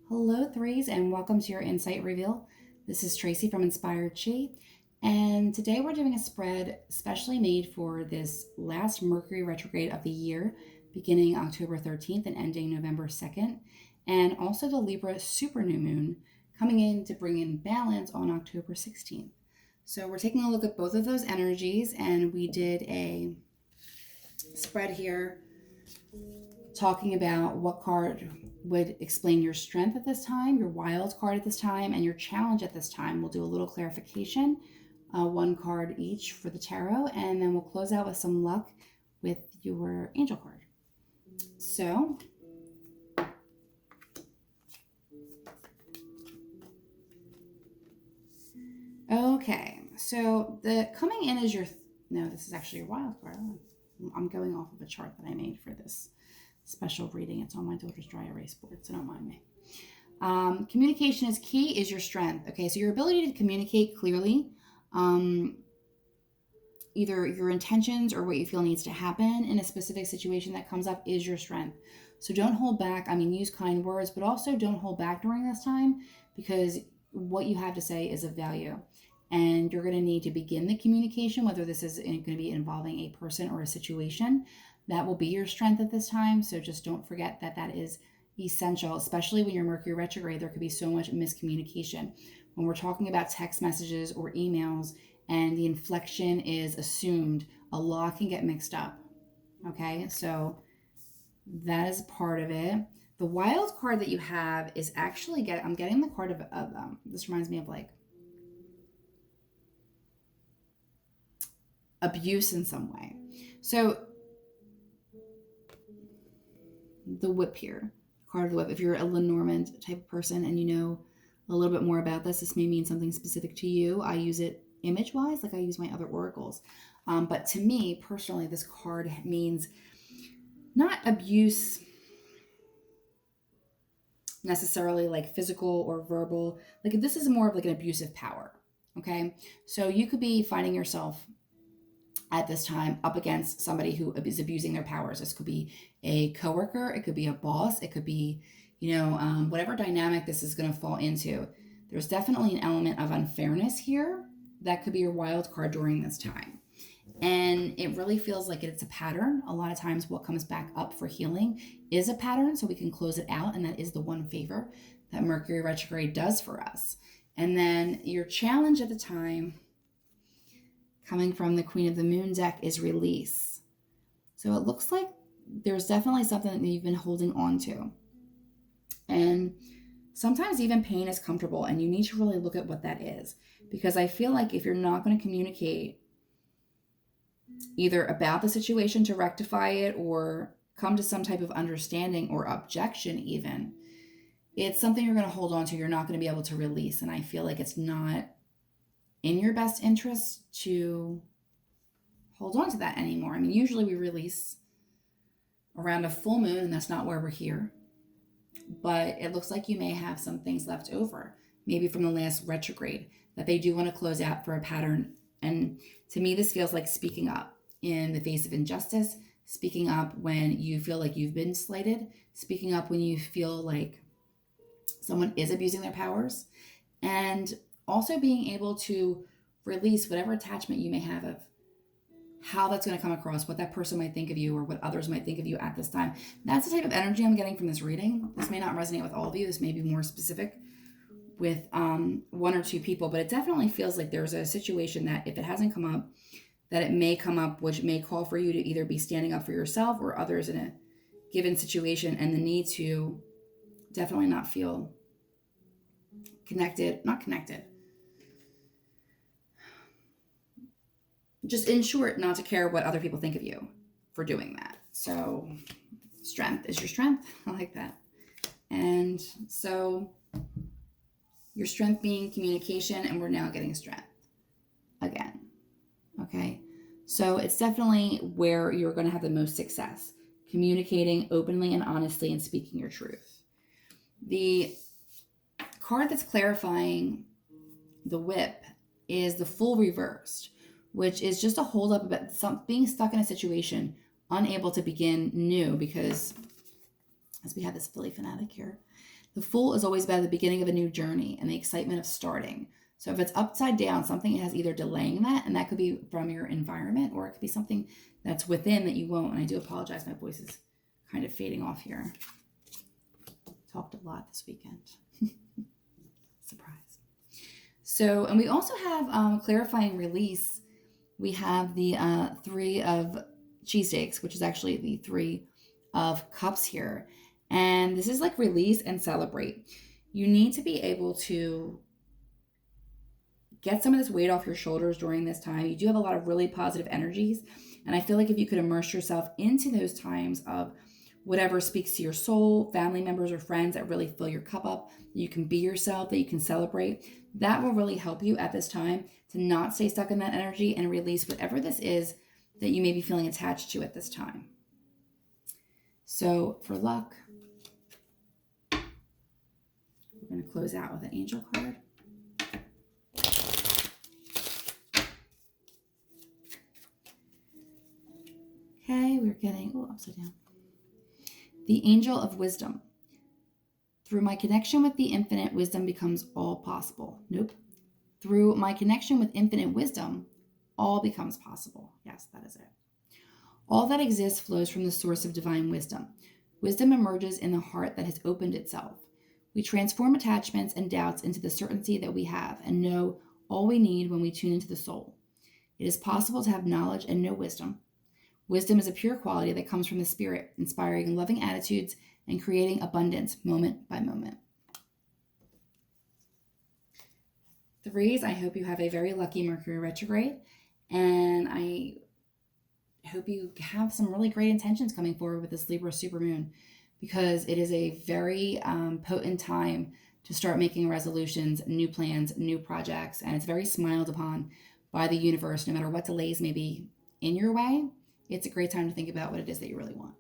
Hello, threes, and welcome to your Insight Reveal. This is Tracy from Inspired Chi, and today we're doing a spread specially made for this last Mercury retrograde of the year, beginning October 13th and ending November 2nd, and also the Libra super new moon coming in to bring in balance on October 16th. So we're taking a look at both of those energies, and we did a spread here talking about what card would explain your strength at this time, your wild card at this time, and your challenge at this time. We'll do a little clarification, one card each for the tarot, and then we'll close out with some luck with your angel card. So, okay, so the coming in is your, no, this is actually your wild card. I'm going off of a chart that I made for this special reading. It's on my daughter's dry erase board, so don't mind me. Communication is key, is your strength. Okay, so your ability to communicate clearly, either your intentions or what you feel needs to happen in a specific situation that comes up is your strength. So don't hold back. I mean, use kind words, but also don't hold back during this time, because what you have to say is of value. And you're going to need to begin the communication, whether this is going to be involving a person or a situation. That will be your strength at this time. So just don't forget that that is essential, especially when you're Mercury retrograde. There could be so much miscommunication. When we're talking about text messages or emails and the inflection is assumed, a lot can get mixed up. Okay, so that is part of it. The wild card that you have is actually, I'm getting the card of this reminds me of like abuse in some way. So the whip here, card of the whip. If you're a Lenormand type of person and you know a little bit more about this may mean something specific to you. I use it image-wise, like I use my other oracles. But to me, personally, this card means not abuse necessarily like physical or verbal. Like this is more of like an abusive power, okay? So you could be finding yourself at this time up against somebody who is abusing their powers. This could be a coworker, it could be a boss, it could be, whatever dynamic this is going to fall into. There's definitely an element of unfairness here that could be your wild card during this time. And it really feels like it's a pattern. A lot of times what comes back up for healing is a pattern, so we can close it out, and that is the one favor that Mercury retrograde does for us. And then your challenge at the time, coming from the Queen of the Moon deck, is release. So it looks like there's definitely something that you've been holding on to. And sometimes even pain is comfortable, and you need to really look at what that is. Because I feel like if you're not going to communicate either about the situation to rectify it or come to some type of understanding or objection even, it's something you're going to hold on to, you're not going to be able to release. And I feel like it's not in your best interest to hold on to that anymore. I mean, usually we release around a full moon, and that's not where we're here. But it looks like you may have some things left over, maybe from the last retrograde, that they do want to close out for a pattern. And to me, this feels like speaking up in the face of injustice, speaking up when you feel like you've been slighted, speaking up when you feel like someone is abusing their powers, and also being able to release whatever attachment you may have of how that's going to come across, what that person might think of you or what others might think of you at this time. That's the type of energy I'm getting from this reading. This may not resonate with all of you. This may be more specific with one or two people, but it definitely feels like there's a situation that if it hasn't come up, that it may come up, which may call for you to either be standing up for yourself or others in a given situation, and the need to definitely not feel not connected. Just in short, not to care what other people think of you for doing that. So strength is your strength. I like that. And so your strength being communication, and we're now getting strength again. Okay. So it's definitely where you're going to have the most success, communicating openly and honestly and speaking your truth. The card that's clarifying the whip is the Fool reversed, which is just a hold up about being stuck in a situation, unable to begin new because as we have this Philly fanatic here. The Fool is always about the beginning of a new journey and the excitement of starting. So if it's upside down, something has either delaying that, and that could be from your environment, or it could be something that's within that you won't. And I do apologize, my voice is kind of fading off here. Talked a lot this weekend. Surprise. So, and we also have clarifying release. We have the 3 of cheesesteaks, which is actually the 3 of cups here. And this is like release and celebrate. You need to be able to get some of this weight off your shoulders during this time. You do have a lot of really positive energies. And I feel like if you could immerse yourself into those times of whatever speaks to your soul, family members or friends that really fill your cup up, that you can be yourself, that you can celebrate, that will really help you at this time to not stay stuck in that energy and release whatever this is that you may be feeling attached to at this time. So for luck, we're going to close out with an angel card. Okay, we're getting, upside down. The Angel of Wisdom. Through my connection with the infinite, wisdom becomes all possible. Nope. Through my connection with infinite wisdom, all becomes possible. Yes, that is it. All that exists flows from the source of divine wisdom. Wisdom emerges in the heart that has opened itself. We transform attachments and doubts into the certainty that we have and know all we need when we tune into the soul. It is possible to have knowledge and know wisdom. Wisdom is a pure quality that comes from the spirit, inspiring loving attitudes and creating abundance moment by moment. 3s, I hope you have a very lucky Mercury retrograde, and I hope you have some really great intentions coming forward with this Libra supermoon, because it is a very potent time to start making resolutions, new plans, new projects, and it's very smiled upon by the universe. No matter what delays may be in your way, it's a great time to think about what it is that you really want.